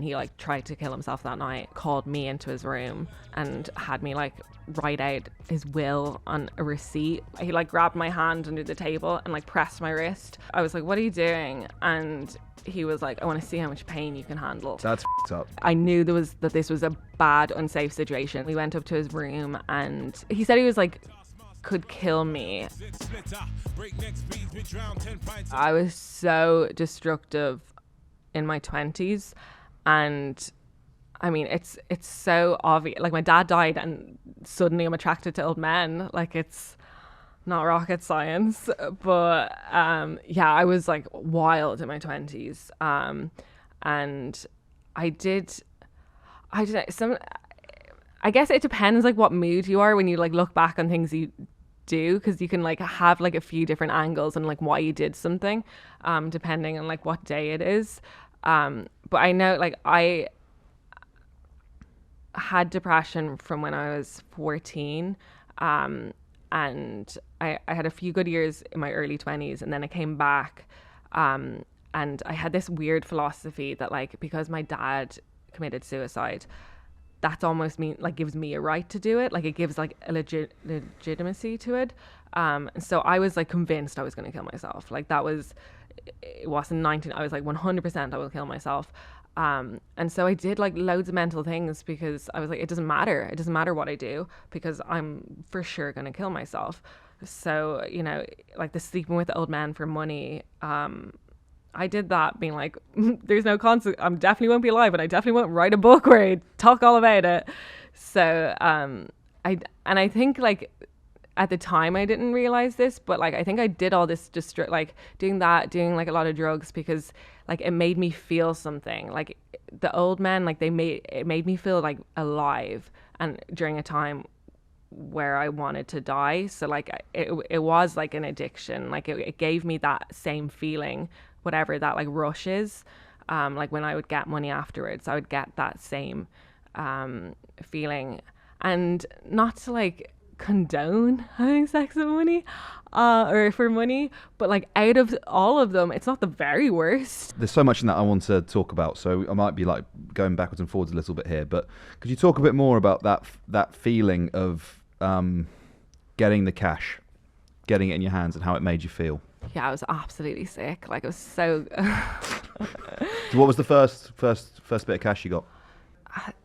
he like tried to kill himself that night, called me into his room and had me like write out his will on a receipt. He like grabbed my hand under the table and like pressed my wrist. I was like, what are you doing? And he was like, I want to see how much pain you can handle. That's f***ed up. I knew that this was a bad, unsafe situation. We went up to his room and he said he was like, could kill me. I was so destructive in my 20s, and I mean, it's so obvious. Like, my dad died and suddenly I'm attracted to old men. Like, it's not rocket science, but yeah, I was like wild in my 20s. And I guess it depends like what mood you are when you like look back on things you do, because you can like have like a few different angles and like why you did something, depending on like what day it is. But I know like I had depression from when I was 14, and I had a few good years in my early 20s, and then I came back, and I had this weird philosophy that like, because my dad committed suicide, that's almost gives me a right to do it. Like, it gives like a legitimacy to it. And so I was like convinced I was going to kill myself. Like, it wasn't 19. I was like 100% I will kill myself. And so I did like loads of mental things because I was like, it doesn't matter what I do, because I'm for sure going to kill myself. So, you know, like the sleeping with old men for money, I did that being like, there's no consequence. I definitely won't be alive, and I definitely won't write a book where I talk all about it. So I think like at the time I didn't realize this, but like I think I did all this just like doing like a lot of drugs because like it made me feel something. Like the old men, like it made me feel like alive, and during a time where I wanted to die. So like it was like an addiction. Like it gave me that same feeling, whatever that like rush is. Like when I would get money afterwards, I would get that same feeling. And not to like condone having sex with money or for money, but like out of all of them, it's not the very worst. There's so much in that I want to talk about, so I might be like going backwards and forwards a little bit here, but could you talk a bit more about that feeling of getting the cash, getting it in your hands, and how it made you feel? Yeah, I was absolutely sick. Like, it was so So what was the first bit of cash you got?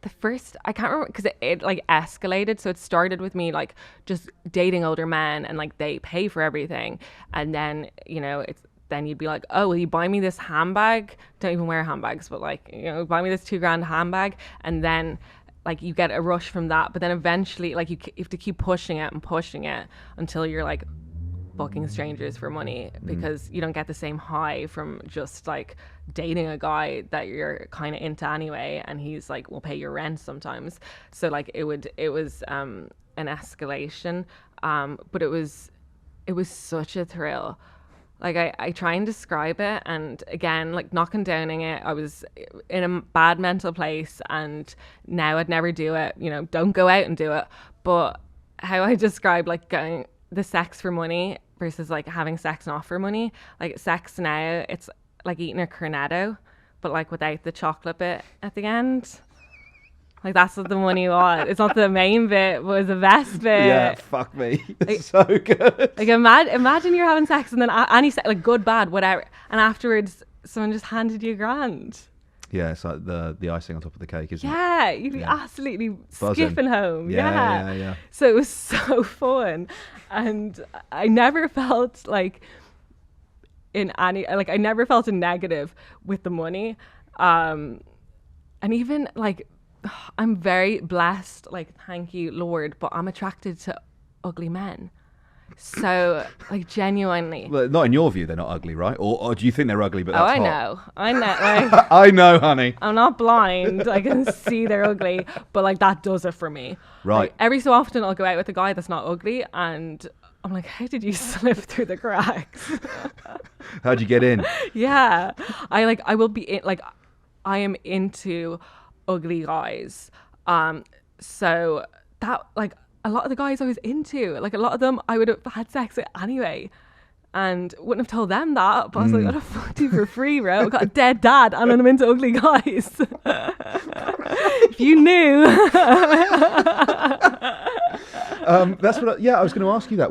the first, I can't remember, because it like escalated. So it started with me like just dating older men, and like they pay for everything, and then, you know, then you'd be like, oh, will you buy me this handbag? Don't even wear handbags, but like, you know, buy me this $2,000 handbag. And then like you get a rush from that, but then eventually like you have to keep pushing it until you're like fucking strangers for money, because you don't get the same high from just like dating a guy that you're kind of into anyway, and he's like, will pay your rent sometimes. So like it was an escalation, but it was such a thrill. Like I try and describe it, and again, like not condoning it, I was in a bad mental place, and now I'd never do it, you know, don't go out and do it. But how I describe like going the sex for money versus like having sex not for money, like sex now, it's like eating a cornetto, but like without the chocolate bit at the end. Like that's what the money was. It's not the main bit, but it's the best bit. Yeah, fuck me. It's so good. Like imagine you're having sex and then any sex, like good, bad, whatever, and afterwards someone just handed you $1,000. Yeah, it's like the icing on top of the cake, isn't it? Yeah, you'd be absolutely skipping home. Yeah. So it was so fun, and I never felt like I never felt a negative with the money, and even like I'm very blessed, like thank you Lord, but I'm attracted to ugly men. So like genuinely, well, not in your view they're not ugly, right? Or do you think they're ugly but that's hot? I know like I know, honey, I'm not blind. I can see they're ugly, but like that does it for me. Right. Like, every so often I'll go out with a guy that's not ugly, and I'm like, how did you slip through the cracks? How'd you get in? Yeah, I will be in, like I am into ugly guys, so that like a lot of the guys I was into, like a lot of them I would have had sex with anyway, and wouldn't have told them that. But I was like, what the fuck do you for free, bro? I got a dead dad and I'm into ugly guys. If you knew. That's what. I was going to ask you that,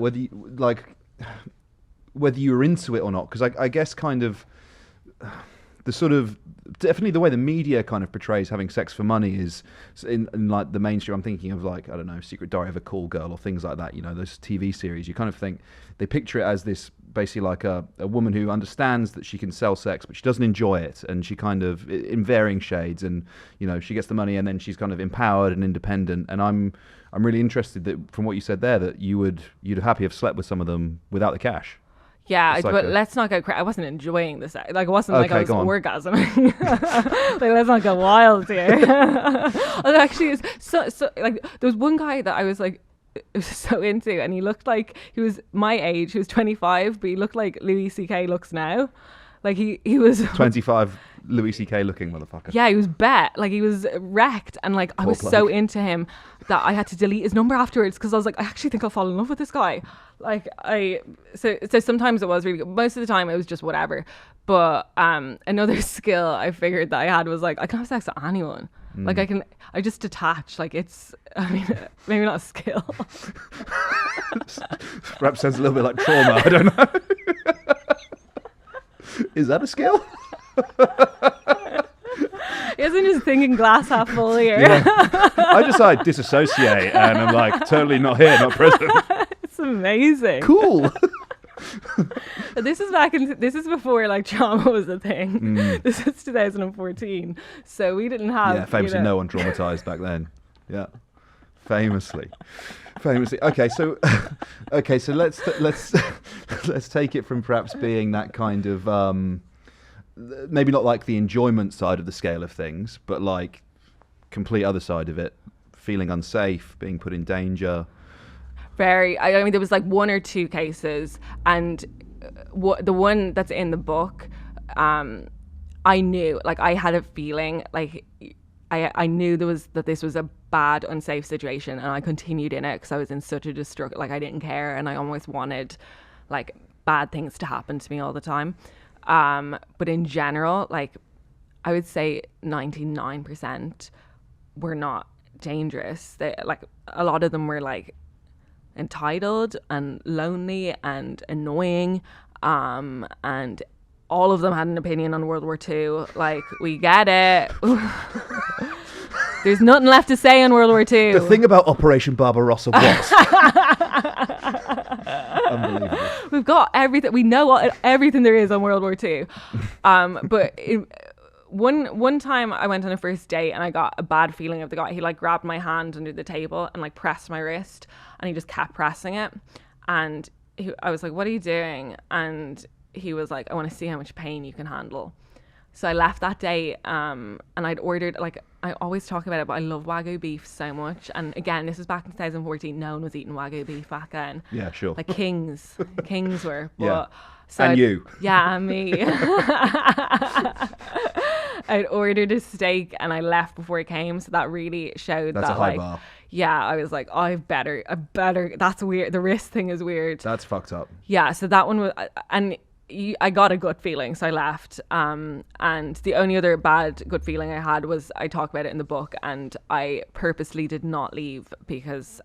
whether you were into it or not, because I guess kind of the sort of definitely the way the media kind of portrays having sex for money is in like the mainstream. I'm thinking of like, I don't know, Secret Diary of a Call Girl or things like that. You know, those TV series. You kind of think they picture it as this basically like a woman who understands that she can sell sex, but she doesn't enjoy it, and she kind of in varying shades, and you know, she gets the money and then she's kind of empowered and independent. And I'm really interested that from what you said there that you'd happy have slept with some of them without the cash. Yeah, but let's not go I wasn't enjoying this. Like, it wasn't like I was orgasming. Like, let's not go wild here. Although actually, so like, there was one guy that I was like, so into, and he looked like he was my age. He was 25, but he looked like Louis C.K. looks now. Like he was 25 Louis C.K. looking motherfucker. Yeah, he was like he was wrecked, and like I was so into him that I had to delete his number afterwards because I was like, I actually think I'll fall in love with this guy. Like so sometimes it was really good. Most of the time it was just whatever. But another skill I figured that I had was like, I can have sex with anyone. Like I just detach. Like, it's, I mean, maybe not a skill. Perhaps sounds a little bit like trauma. I don't know. Is that a skill? Isn't just thinking glass half full here? Yeah. I just like disassociate and I'm like totally not here, not present. It's amazing. Cool. This is before like trauma was a thing. This is 2014, so we didn't have famously no one traumatized back then. Yeah, famously. Okay, so let's take it from perhaps being that kind of maybe not like the enjoyment side of the scale of things, but like complete other side of it, feeling unsafe, being put in danger. I mean, there was like one or two cases, and the one that's in the book, I knew, like, I had a feeling, like, I knew that this was a bad, unsafe situation, and I continued in it because I was in such a like, I didn't care, and I almost wanted, like, bad things to happen to me all the time. But in general, like, I would say 99% were not dangerous. Like, a lot of them were, like, entitled and lonely and annoying, and all of them had an opinion on World War II. Like, we get it. There's nothing left to say on World War II. The thing about Operation Barbarossa was unbelievable. We've got everything. We know everything there is on World War II. But one time I went on a first date and I got a bad feeling of the guy. He like grabbed my hand under the table and like pressed my wrist, and he just kept pressing it. And I was like, "What are you doing?" And he was like, "I want to see how much pain you can handle." So I left that day, and I'd ordered, like, I always talk about it, but I love Wagyu beef so much. And again, this was back in 2014. No one was eating Wagyu beef back then. Yeah, sure. Like kings were. But, yeah. So and you. Yeah, and me. I'd ordered a steak and I left before it came. So that really showed That's that, a high like, bar. Yeah, I was like, oh, I better. That's weird. The wrist thing is weird. That's fucked up. Yeah, so that one was, and I got a gut feeling, so I left. And the only other bad gut feeling I had was, I talk about it in the book, and I purposely did not leave because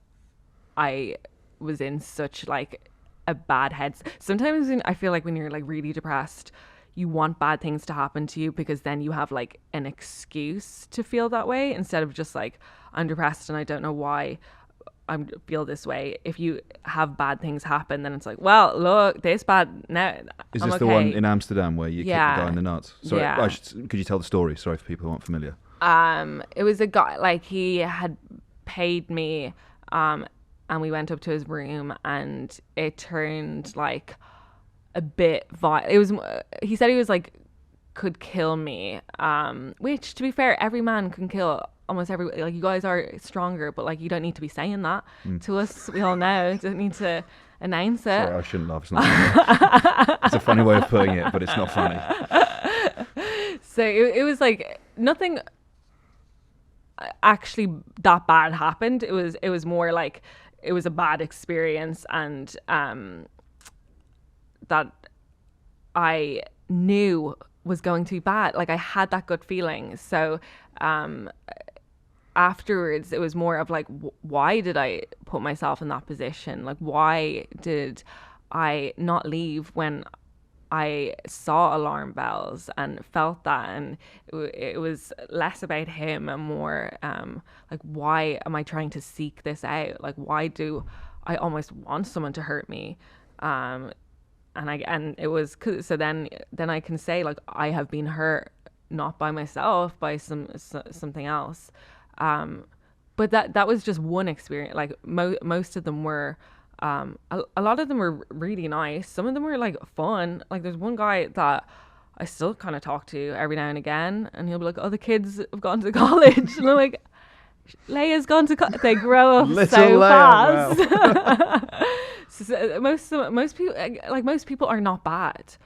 I was in such like a bad head. Sometimes I feel like when you're like really depressed, you want bad things to happen to you because then you have like an excuse to feel that way, instead of just like, I'm depressed and I don't know why I feel this way. If you have bad things happen, then it's like, well, look, this bad now. Is I'm this okay. the one in Amsterdam where you kicked the guy in the nuts? Sorry, Yeah. could you tell the story? Sorry for people who aren't familiar. It was a guy, like, he had paid me, and we went up to his room, and it turned like a bit violent. It was, he said he was like, could kill me, which, to be fair, every man can kill almost every, like, you guys are stronger, but like, you don't need to be saying that to us. We all know. You don't need to announce it. Sorry, I shouldn't laugh. It's not funny. It's a funny way of putting it, but it's not funny. So it was like, nothing actually that bad happened. It was more like, it was a bad experience, and that I knew was going to be bad. Like I had that gut feeling. So afterwards it was more of like, why did I put myself in that position? Like, why did I not leave when I saw alarm bells and felt that? And it was less about him and more like, why am I trying to seek this out? Like, why do I almost want someone to hurt me? And it was, so then I can say, like, I have been hurt not by myself, by something else. But that was just one experience. Like most of them were, a lot of them were really nice. Some of them were like fun. Like there's one guy that I still kind of talk to every now and again, and he'll be like, "Oh, the kids have gone to college," and I'm like, "Leia's gone to college." They grow up so fast. Wow. So most people, like most people, are not bad,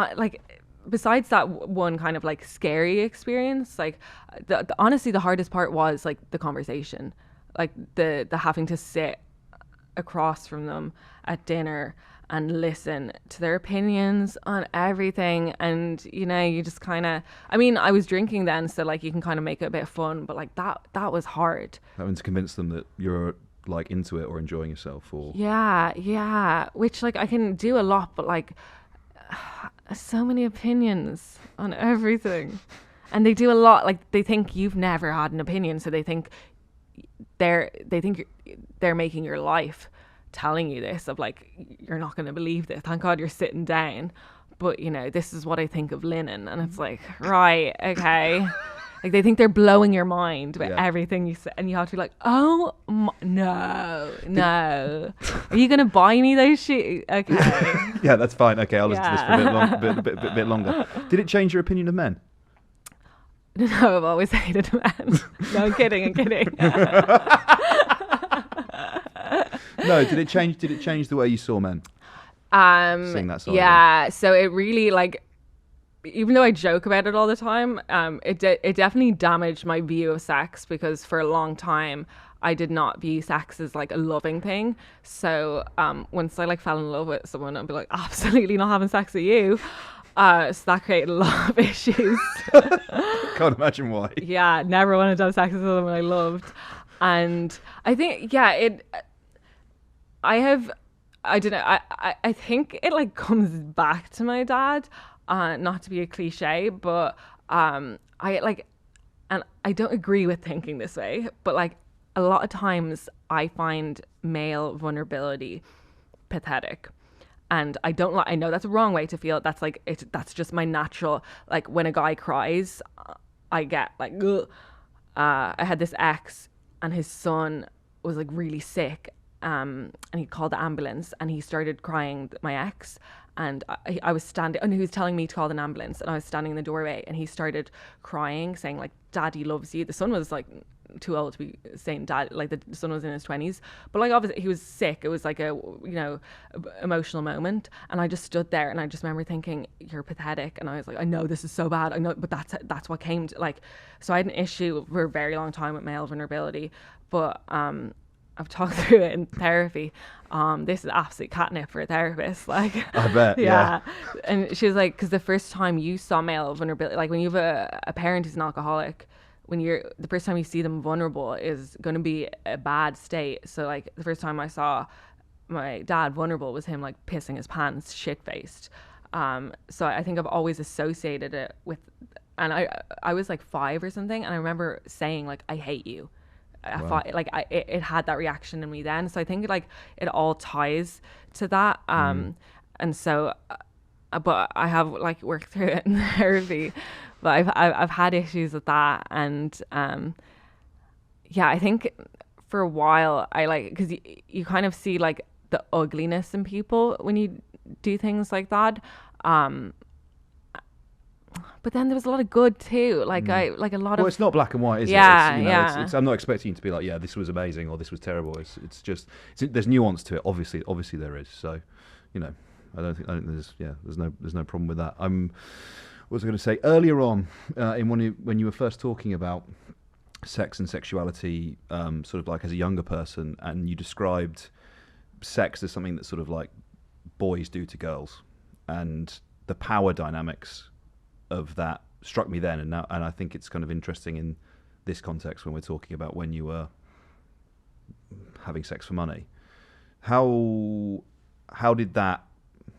like. Besides that one kind of like scary experience, like honestly the hardest part was like the conversation, like the having to sit across from them at dinner and listen to their opinions on everything. And you know, you just kind of, I mean, I was drinking then, so like you can kind of make it a bit fun, but like that was hard. Having to convince them that you're like into it or enjoying yourself, or yeah, which like I can do a lot, but like so many opinions on everything, and they do a lot. Like they think you've never had an opinion, so they think they're making your life, telling you this of like, you're not going to believe this, thank God you're sitting down, but you know, this is what I think of linen. And it's like, right, okay. Like they think they're blowing your mind with everything you say, and you have to be like, oh no, are you gonna buy me those shoes? Okay. Yeah, that's fine. Okay, I'll listen to this for a bit longer. Did it change your opinion of men? No, I've always hated men. No, I'm kidding. No, did it change the way you saw men? Seeing that side. Yeah, so it really, like, even though I joke about it all the time, it definitely damaged my view of sex, because for a long time I did not view sex as like a loving thing. So once I like fell in love with someone, I'd be like, absolutely not having sex with you. So that created a lot of issues. Can't imagine why. Yeah, never wanted to have sex with someone I loved. And I think, I don't know, I think it like comes back to my dad. Not to be a cliche, but I like, and I don't agree with thinking this way, but like a lot of times I find male vulnerability pathetic, and I don't like, I know that's a wrong way to feel. That's like that's just my natural, like when a guy cries, I get like, ugh. I had this ex, and his son was like really sick, and he called the ambulance, and he started crying, my ex. And I was standing, and he was telling me to call an ambulance, and I was standing in the doorway, and he started crying, saying like, "Daddy loves you." The son was like too old to be saying dad, like the son was in his 20s, but like obviously he was sick. It was like a, you know, emotional moment, and I just stood there, and I just remember thinking, "You're pathetic." And I was like, I know this is so bad, I know, but that's what came to, like, so I had an issue for a very long time with male vulnerability, but I've talked through it in therapy. This is absolute catnip for a therapist. Like, I bet. Yeah. And she was like, because the first time you saw male vulnerability, like when you have a parent who's an alcoholic, the first time you see them vulnerable is going to be a bad state. So like the first time I saw my dad vulnerable was him like pissing his pants, shit-faced. So I think I've always associated it with, and I was like 5 or something, and I remember saying like, I hate you. I thought like it had that reaction in me then, so I think like it all ties to that. And so, but I have like worked through it in therapy, but I've had issues with that, and I think for a while I like, because you kind of see like the ugliness in people when you do things like that. But then there was a lot of good too. Like a lot of. Well, it's not black and white, is it? It's, I'm not expecting you to be like, yeah, this was amazing or this was terrible. It's just there's nuance to it. Obviously there is. So, you know, I don't think there's no problem with that. What was I going to say earlier on when you were first talking about sex and sexuality, sort of like as a younger person, and you described sex is something that sort of like boys do to girls, and the power dynamics of that struck me then, and I think it's kind of interesting in this context when we're talking about when you were having sex for money. How did that,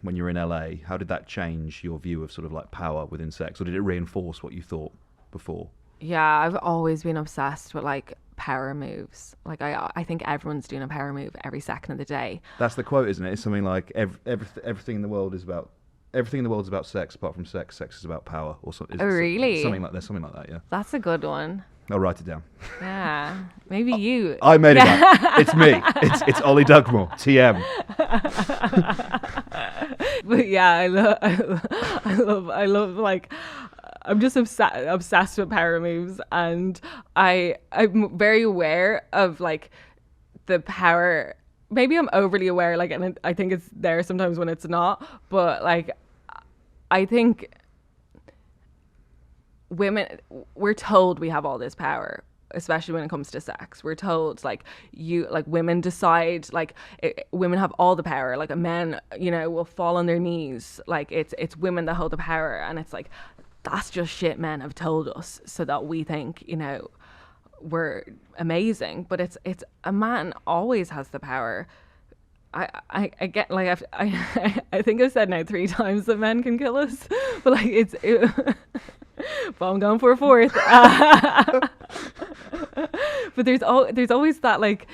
when you were in LA, how did that change your view of sort of like power within sex, or did it reinforce what you thought before? Yeah, I've always been obsessed with like power moves. Like I think everyone's doing a power move every second of the day. That's the quote, isn't it? It's something like everything in the world is about sex, apart from sex. Sex is about power, or something. Oh, really? Something like that. Yeah. That's a good one. I'll write it down. Yeah, maybe you. I made it up. It's me. It's Ollie Dugmore, TM. But yeah, I love like, I'm just obsessed with power moves, and I'm very aware of like the power. Maybe I'm overly aware, like, and I think it's there sometimes when it's not. But like, I think women, we're told we have all this power, especially when it comes to sex. We're told like women decide, like women have all the power. Like a man, will fall on their knees. Like it's women that hold the power, and it's like, that's just shit men have told us so that we think, we're amazing. But it's a man always has the power. I get, like, I think I've said now 3 times that men can kill us, but like but I'm going for a 4th. But there's always that, like,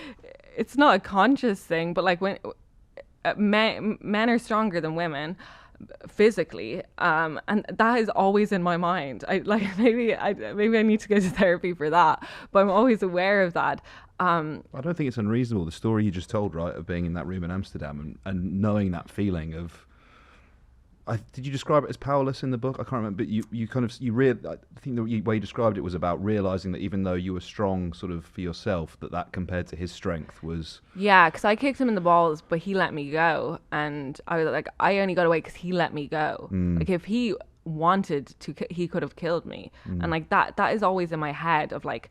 it's not a conscious thing, but like when men are stronger than women physically, and that is always in my mind. Maybe I need to go to therapy for that, but I'm always aware of that. I don't think it's unreasonable, the story you just told, right, of being in that room in Amsterdam and knowing that feeling of, did you describe it as powerless in the book? I can't remember, but I think the way you described it was about realizing that even though you were strong sort of for yourself, that compared to his strength was... Yeah, because I kicked him in the balls, but he let me go. And I was like, I only got away because he let me go. Like, if he wanted to, he could have killed me. And like that is always in my head of like,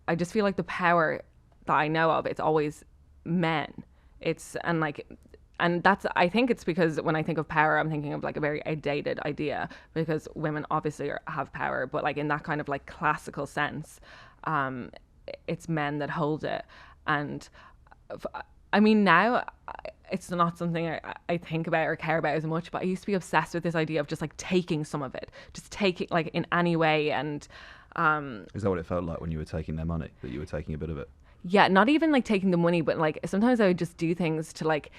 I just feel like the power that I know of, it's always men. And that's, I think it's because when I think of power, I'm thinking of like a very outdated idea, because women obviously have power, but like in that kind of like classical sense, it's men that hold it. And I mean, now it's not something I think about or care about as much, but I used to be obsessed with this idea of just like taking some of it, just taking like in any way. And is that what it felt like when you were taking their money, that you were taking a bit of it? Yeah, not even like taking the money, but like sometimes I would just do things to like,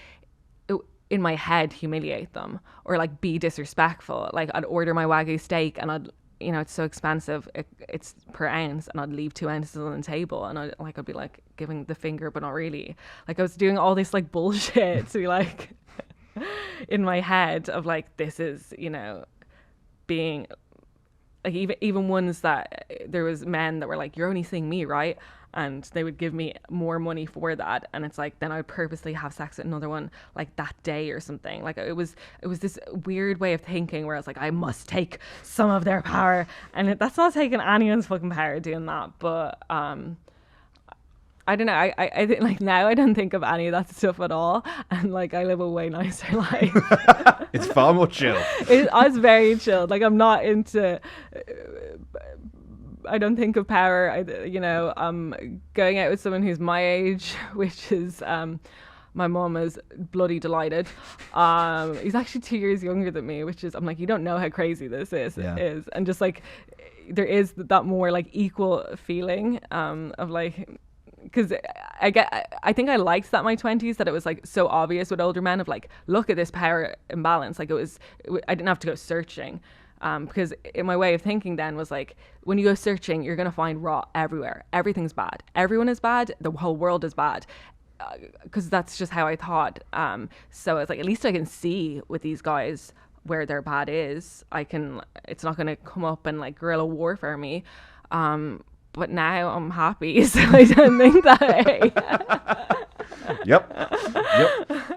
in my head, humiliate them, or like be disrespectful. Like I'd order my Wagyu steak, and I'd, it's so expensive, it's per ounce, and I'd leave 2 ounces on the table, and I'd be like giving the finger, but not really. Like I was doing all this like bullshit to be like in my head of like, this is, being like, even ones that there was men that were like, you're only seeing me, right? And they would give me more money for that, and it's like, then I would purposely have sex with another one like that day or something. Like it was this weird way of thinking where I was like, I must take some of their power, and that's not taking anyone's fucking power doing that. But I don't know. I think like now I don't think of any of that stuff at all, and like I live a way nicer life. It's far more chill. I was very chilled. Like I'm not into. I don't think of power. I'm going out with someone who's my age, which is my mom is bloody delighted. He's actually 2 years younger than me, which is, I'm like, you don't know how crazy this is. Yeah. Is, and just like there is that more like equal feeling of like, because I think I liked that in my 20s, that it was like so obvious with older men of like, look at this power imbalance. Like I didn't have to go searching. Because in my way of thinking then was like, when you go searching, you're going to find raw everywhere. Everything's bad. Everyone is bad. The whole world is bad. Because that's just how I thought. So it's like, at least I can see with these guys where their bad is. It's not going to come up and like guerrilla warfare me. But now I'm happy, so I don't think that. Yep.